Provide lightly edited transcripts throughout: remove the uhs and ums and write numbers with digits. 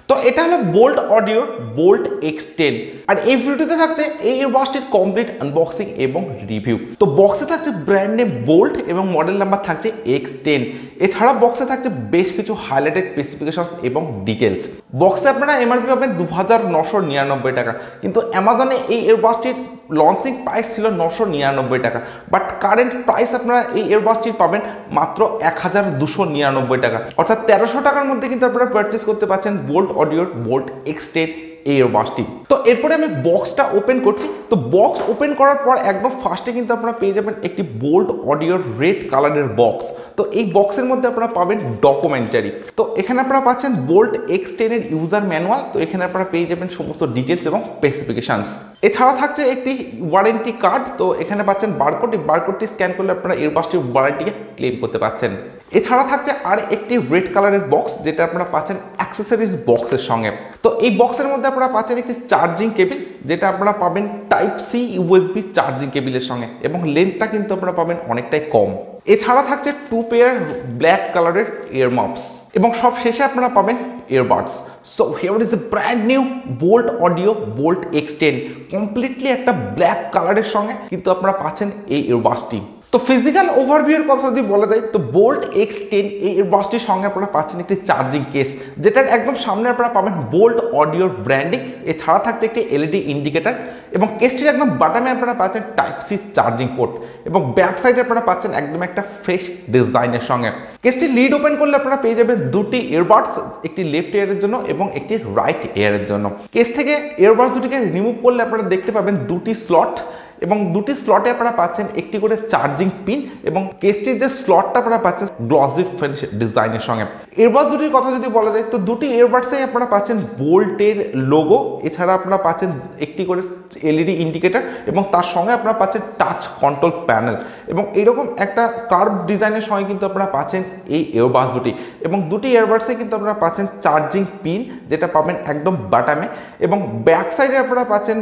তো এটা হলো বোল্ট অডিওর বোল্ট X10 আর এই ভিডিওতে থাকছে এই ইয়ারবাডসটির কমপ্লিট আনবক্সিং এবং রিভিউ। তো বক্সে থাকছে ব্র্যান্ড নেম বোল্ট এবং মডেল নাম্বার থাকছে X10। এছাড়া বক্সে থাকছে বেশ কিছু হাইলাইটেড স্পেসিফিকেশনস এবং ডিটেলস। বক্সে আপনারা এমআরপি পাবেন 2999 টাকা, কিন্তু অ্যামাজনে এই ইয়ারবাডসটির লঞ্চিং প্রাইস ছিল 999 টাকা, বাট কারেন্ট প্রাইস আপনারা এই ইয়ারবাডসটির পাবেন মাত্র 1299 টাকা, অর্থাৎ 1300 টাকার মধ্যে কিন্তু আপনারা পারচেস করতে পারছেন বোল্ট অডিওর বোল্ট X10 এই ইয়ারবাডসটি। তো এরপরে আমি বক্সটা ওপেন করছি। তো বক্স ওপেন করার পর একদম ফার্স্টে কিন্তু আপনারা পেয়ে যাবেন একটি বোল্ট অডিওর রেড কালারের বক্স। তো এই বক্সের মধ্যে আপনারা পাবেন ডকুমেন্টারি। তো এখানে আপনারা পাচ্ছেন বোল্ট X10 এর ইউজার ম্যানুয়াল। তো এখানে আপনারা পেয়ে যাবেন সমস্ত ডিটেলস এবং স্পেসিফিকেশনস। এছাড়া থাকছে একটি ওয়ারেন্টি কার্ড। তো এখানে পাচ্ছেন বারকোড। বারকোডটি স্ক্যান করলে আপনারা ইয়ারবাডসটির ওয়ারেন্টিকে ক্লেম করতে পারছেন। এছাড়া থাকছে আর একটি রেড কালারের বক্স, যেটা আপনারা পাচ্ছেন অ্যাক্সেসরিজ বক্সের সঙ্গে। তো এই বক্সের মধ্যে আপনারা পাচ্ছেন একটি চার্জিং কেবিল, যেটা আপনারা পাবেন টাইপ সি ইউএসবি চার্জিং কেবিলের সঙ্গে, এবং লেন্থটা কিন্তু আপনারা পাবেন অনেকটাই কম। এছাড়া থাকছে 2 পেয়ার ব্ল্যাক কালারের ইয়ারমাপস, এবং সব শেষে আপনারা পাবেন earbuds. So here is a brand new Boult audio Boult X10, completely একটা ব্ল্যাক কালারের সঙ্গে কিন্তু আপনারা পাচ্ছেন এই ইয়ারবাডসটি। তো ফিজিক্যাল ওভারভিউর কথা যদি বলা যায়, তো বোল্ট X10 এই ইয়ারবাডসটির সঙ্গে আপনারা পাচ্ছেন একটি চার্জিং কেস, যেটার একদম সামনে আপনারা পাবেন বোল্ট অডিওর ব্র্যান্ডিং। এছাড়া থাকছে একটি এলইডি ইন্ডিকেটার, এবং কেসটির একদম বাটামে আপনারা পাচ্ছেন টাইপ সি চার্জিং পোর্ট, এবং ব্যাক সাইডে আপনারা পাচ্ছেন একদম একটা ফ্রেশ ডিজাইনের সঙ্গে। কেসটি লিড ওপেন করলে আপনারা পেয়ে যাবেন দুটি ইয়ারবাডস, একটি লেফট ইয়ারের জন্য এবং একটি রাইট ইয়ারের জন্য। কেস থেকে ইয়ারবাডস দুটিকে রিমুভ করলে আপনারা দেখতে পাবেন দুটি স্লট, এবং দুটি স্লটে আপনারা পাচ্ছেন একটি করে চার্জিং পিন, এবং কেসটির যে স্লটটা আপনারা পাচ্ছেন গ্লসি ফিনিশ ডিজাইনের সঙ্গে। ইয়ারবাডস দুটির কথা যদি বলা যায়, তো দুটি ইয়ারবাডসেই আপনারা পাচ্ছেন বোল্টের লোগো। এছাড়া আপনারা পাচ্ছেন একটি করে এলইডি ইন্ডিকেটর, এবং তার সঙ্গে আপনারা পাচ্ছেন টাচ কন্ট্রোল প্যানেল, এবং এরকম একটা কার্ভ ডিজাইনের সঙ্গে কিন্তু আপনারা পাচ্ছেন এই ইয়ারবাডস দুটি। এবং দুটি ইয়ারবাডসে কিন্তু আপনারা পাচ্ছেন চার্জিং পিন, যেটা পাবেন একদম বাটামে, এবং ব্যাক সাইডে আপনারা পাচ্ছেন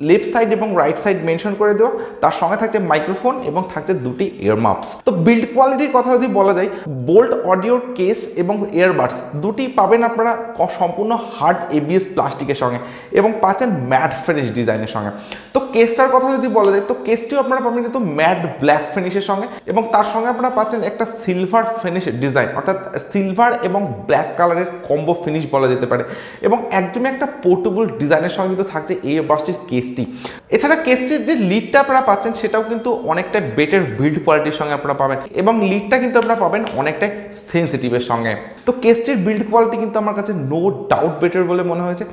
লেফট সাইড এবং রাইট সাইড মেনশন করে দেওয়া। তার সঙ্গে থাকছে মাইক্রোফোন এবং থাকছে দুটি ইয়ারমাপস। তো বিল্ড কোয়ালিটির কথা যদি বলা যায়, বোল্ট অডিওর কেস এবং ইয়ারবাডস দুটি পাবেন আপনারা সম্পূর্ণ হার্ড এবিএস প্লাস্টিকের সঙ্গে, এবং পাচ্ছেন ম্যাট ফিনিশ ডিজাইনের সঙ্গে। তো কেসটার কথা যদি বলা যায়, তো কেসটিও আপনারা পাবেন কিন্তু ম্যাট ব্ল্যাক ফিনিশের সঙ্গে, এবং তার সঙ্গে আপনারা পাচ্ছেন একটা সিলভার ফিনিশ ডিজাইন, অর্থাৎ সিলভার এবং ব্ল্যাক কালারের কম্বো ফিনিশ বলা যেতে পারে, এবং একদমই একটা পোর্টেবল ডিজাইনের সঙ্গে কিন্তু থাকছে এই ইয়ারবাডসটির কেসটি। এছাড়া কেসটির যে লিডটা আপনারা পাচ্ছেন সেটাও কিন্তু অনেকটা বেটার বিল্ড কোয়ালিটির সঙ্গে আপনারা পাবেন, এবং লিডটা কিন্তু আপনারা পাবেন অনেকটাই সেন্সিটিভের সঙ্গে। তো কেসটির বিল্ড কোয়ালিটি কিন্তু আমার কাছে নো ডাউট বেটার বলে মনে হয়েছে।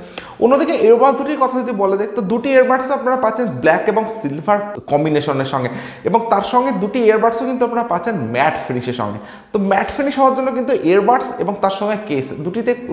অন্যদিকে ইয়ারবাডস দুটির কথা যদি বলা যায়, তো দুটি ইয়ারবাডস আপনারা পাচ্ছেন ব্ল্যাক এবং সিলভার কম্বিনেশনের সঙ্গে, এবং তার সঙ্গে দুটি ইয়ারবাডসও কিন্তু আপনারা পাচ্ছেন ম্যাট ফিনিশের সঙ্গে। তো ম্যাট ফিনিশ হওয়ার জন্য কিন্তু ইয়ারবাডস এবং তার সঙ্গে কেস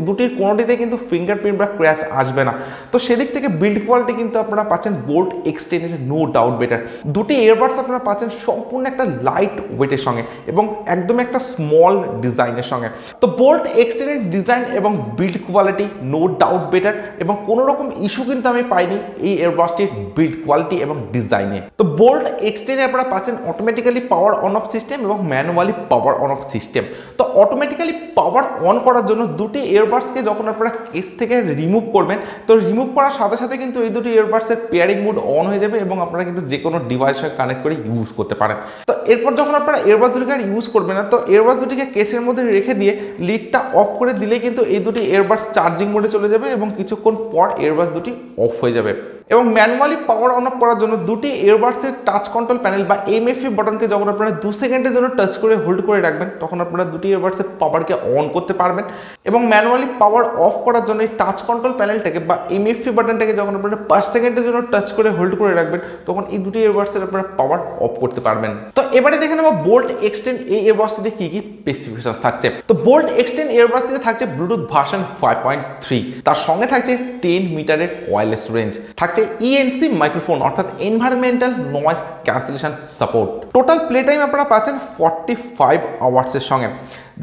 দুটির কোনোটিতে কিন্তু ফিঙ্গারপ্রিন্ট বা ক্র্যাচ আসবে না। তো সেদিক থেকে বিল্ড কোয়ালিটি কিন্তু আপনারা পাচ্ছেন বোল্ট X10 এর নো ডাউট বেটার। দুটি ইয়ারবাডস আপনারা পাচ্ছেন সম্পূর্ণ একটা লাইট ওয়েটের সঙ্গে, এবং একদম একটা স্মল ডিজাইনের সঙ্গে। তো বোল্ট X10 এর ডিজাইন এবং build quality no doubt better, এবং কোনো রকম ইস্যু কিন্তু আমি পাইনি এই ইয়ারবাডসটির বিল্ড কোয়ালিটি এবং ডিজাইনে। তো বোল্ট X10 এ আপনারা পাচ্ছেন automatically power on off system এবং manually power on off system. তো অটোমেটিক্যালি পাওয়ার অন করার জন্য দুটি ইয়ারবাডসকে যখন আপনারা কেস থেকে রিমুভ করবেন, তো রিমুভ করার সাথে সাথে কিন্তু এই দুটি ইয়ারবাডসের পেয়ারিং মোড অন হয়ে যাবে, এবং আপনারা কিন্তু যে কোনো ডিভাইসে কানেক্ট করে ইউজ করতে পারেন। তো এরপর যখন আপনারা ইয়ারবাডস দুটিকে আর ইউজ করবেন না, তো ইয়ারবাডস দুটিকে কেসের মধ্যে রেখে দিয়ে লিডটা অফ করে দিলে কিন্তু এই দুটি ইয়ারবাডস চার্জিং মোডে চলে যাবে, এবং কিছুক্ষণ পর ইয়ারবাডস দুটি অফ হয়ে যাবে। এবং ম্যানুয়ালি পাওয়ার অন অফ করার জন্য দুটি ইয়ারবাডসের টাচ কন্ট্রোল প্যানেল বা এমএফই বাটনকে যখন আপনারা 2 সেকেন্ডের জন্য টাচ করে হোল্ড করে রাখবেন, তখন আপনারা দুটি ইয়ারবাডসের পাওয়ারকে অন করতে পারবেন। এবং ম্যানুয়ালি পাওয়ার অফ করার জন্য এই টাচ কন্ট্রোল প্যানেলটাকে বা এমএফই বাটনটাকে যখন আপনারা 5 সেকেন্ডের জন্য টাচ করে হোল্ড করে রাখবেন, তখন এই দুটি ইয়ারবাডসের আপনারা পাওয়ার অফ করতে পারবেন। তো এবারে দেখে নেব বোল্ট X10 এই ইয়ারবাডসটিতে কি কি স্পেসিফিকেশন থাকছে। তো বোল্ট X10 ইয়ারবাডসটিতে থাকছে ব্লুটুথ ভার্সন 5.3, তার সঙ্গে থাকছে 10 মিটারের ওয়্যারলেস রেঞ্জ, থাকছে ENC মাইক্রোফোন, অর্থাৎ environmental noise cancellation support. Total play time আপনারা পাচ্ছেন 45 আওয়ার্সের সঙ্গে,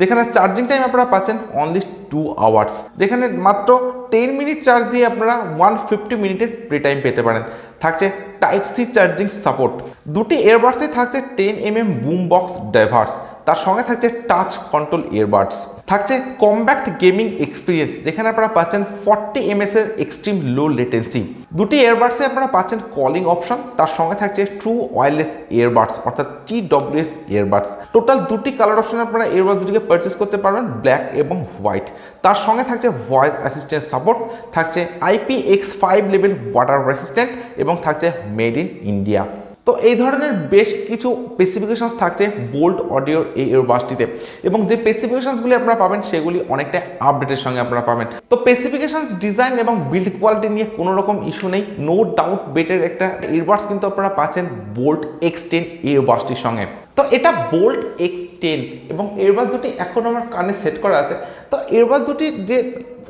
যেখানে চার্জিং টাইম আপনারা পাচ্ছেন অনলি 2 আওয়ার্স, যেখানে মাত্র 10 মিনিট চার্জ দিয়ে আপনারা 150 মিনিটের প্লে টাইম পেতে পারেন। থাকছে টাইপ সি চার্জিং সাপোর্ট। দুটি ইয়ারবাডসে থাকছে 10mm বুম বক্স ডাইভার্স, তার সঙ্গে থাকছে টাচ কন্ট্রোল ইয়ারবাডস, থাকছে কম্প্যাক্ট গেমিং এক্সপিরিয়েন্স যেখানে আপনারা পাচ্ছেন 40 ms এর এক্সট্রিম লো লেটেন্সি। দুটি ইয়ারবাডসে আপনারা পাচ্ছেন কলিং অপশন, তার সঙ্গে থাকছে ট্রু ওয়্যারলেস ইয়ারবাডস অর্থাৎ TWS ইয়ারবাডস। টোটাল দুটি কালার অপশন আপনারা ইয়ারবাডস দুটিকে পারচেস করতে পারবেন, ব্ল্যাক এবং হোয়াইট। তার সঙ্গে থাকছে ভয়েস অ্যাসিস্ট্যান্ট সাপোর্ট, থাকছে IPX5 লেভেল ওয়াটার রেসিস্ট্যান্ট এবং থাকছে মেড ইন ইন্ডিয়া। তো এই ধরনের বেশ কিছু স্পেসিফিকেশনস থাকছে বোল্ট অডিওর এই ইয়ারবাডসটিতে, এবং যে স্পেসিফিকেশনসগুলি আপনারা পাবেন সেগুলি অনেকটা আপডেটের সঙ্গে আপনারা পাবেন। তো স্পেসিফিকেশনস, ডিজাইন এবং বিল্ড কোয়ালিটি নিয়ে কোনো রকম ইস্যু নেই, নো ডাউট বেটার একটা ইয়ারবাডস কিন্তু আপনারা পাচ্ছেন বোল্ট X10 ইয়ারবাডসটির সঙ্গে। তো এটা বোল্ট X10 এবং ইয়ারবাডস দুটি এখন আমার কানে সেট করা আছে। তো ইয়ারবাডস দুটির যে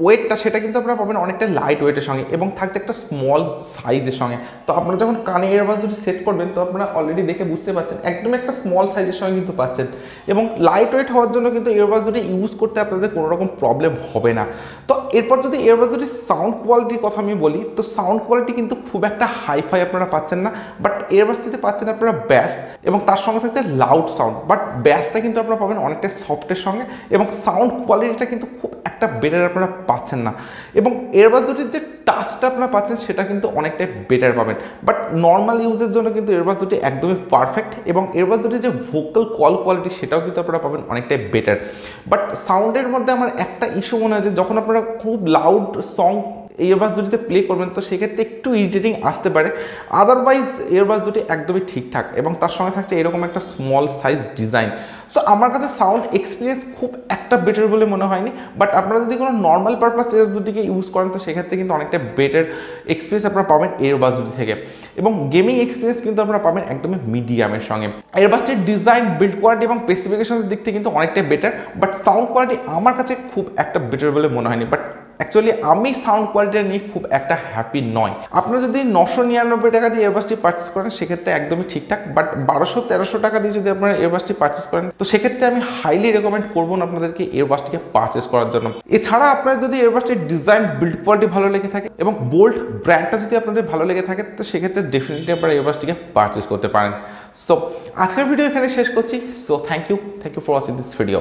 ওয়েটটা সেটা কিন্তু আপনারা পাবেন অনেকটা লাইট ওয়েটের সঙ্গে এবং থাকছে একটা স্মল সাইজের সঙ্গে। তো আপনারা যখন কানে ইয়ারবাডস দুটি সেট করবেন তো আপনারা অলরেডি দেখে বুঝতে পারছেন একদম একটা স্মল সাইজের সঙ্গে কিন্তু পাচ্ছেন, এবং লাইট ওয়েট হওয়ার জন্য কিন্তু ইয়ারবাডস দুটি ইউজ করতে আপনাদের কোনো রকম প্রবলেম হবে না। তো এরপর যদি ইয়ারবাডস দুটির সাউন্ড কোয়ালিটির কথা আমি বলি, তো সাউন্ড কোয়ালিটি কিন্তু খুব একটা হাইফাই আপনারা পাচ্ছেন না, বাট ইয়ারবাডসটিতে পাচ্ছেন আপনারা ব্যাস এবং তার সঙ্গে থাকছে লাউড সাউন্ড, বাট ব্যাসটা কিন্তু আপনারা পাবেন অনেকটা সফটের সঙ্গে এবং সাউন্ড কোয়ালিটিটা কিন্তু খুব একটা বেটার আপনারা পাচ্ছেন না। এবং ইয়ারবাডস দুটির যে টাচটা আপনারা পাচ্ছেন সেটা কিন্তু অনেকটাই বেটার পাবেন, বাট নর্মাল ইউজের জন্য কিন্তু ইয়ারবাডস দুটি একদমই পারফেক্ট। এবং ইয়ারবাডস দুটির যে ভোকাল কল কোয়ালিটি সেটাও কিন্তু আপনারা পাবেন অনেকটাই বেটার। বাট সাউন্ডের মধ্যে আমার একটা ইস্যু মনে হয় যে যখন আপনারা খুব লাউড সং ইয়ারবাডস দুটিতে প্লে করবেন তো সেক্ষেত্রে একটু ইরিটেটিং আসতে পারে, আদারওয়াইজ ইয়ারবাডস দুটি একদমই ঠিকঠাক এবং তার সঙ্গে থাকছে এরকম একটা স্মল সাইজ ডিজাইন। সো আমার কাছে সাউন্ড এক্সপিরিয়েন্স খুব একটা বেটার বলে মনে হয়নি, বাট আপনারা যদি কোনো নর্মাল পারপাস ইয়ারবাডস দুটিকে ইউজ করেন তো সেক্ষেত্রে কিন্তু অনেকটা বেটার এক্সপিরিয়েন্স আপনারা পাবেন ইয়ারবাডস দুটি থেকে। এবং গেমিং এক্সপিরিয়েন্স কিন্তু আপনারা পাবেন একদমই মিডিয়ামের সঙ্গে। ইয়ারবাডসটির ডিজাইন, বিল্ড কোয়ালিটি এবং স্পেসিফিকেশনের দিক থেকে কিন্তু অনেকটাই বেটার, বাট সাউন্ড কোয়ালিটি আমার কাছে খুব একটা বেটার বলে মনে হয়নি। বাট অ্যাকচুয়ালি আমি সাউন্ড কোয়ালিটি নিয়ে খুব একটা হ্যাপি নয়। আপনারা যদি 999 টাকা দিয়ে ইয়ারবাডসটি পারচেস করেন সেক্ষেত্রে একদমই ঠিকঠাক, বাট 1200-1300 টাকা দিয়ে যদি আপনারা ইয়ারবাডসটি পারচেস করেন তো সেক্ষেত্রে আমি হাইলি রেকমেন্ড করবো না আপনাদেরকে ইয়ারবাডসটিকে পারচেস করার জন্য। এছাড়া আপনারা যদি ইয়ারবাডসটির ডিজাইন, বিল্ড কোয়ালিটি ভালো লেগে থাকে এবং বোল্ট ব্র্যান্ডটা যদি আপনাদের ভালো লেগে থাকে তো সেক্ষেত্রে ডেফিনেটলি আপনারা ইয়ারবাডসটিকে পারচেস করতে পারেন। সো আজকের ভিডিও এখানে শেষ করছি। So thank you for watching this video.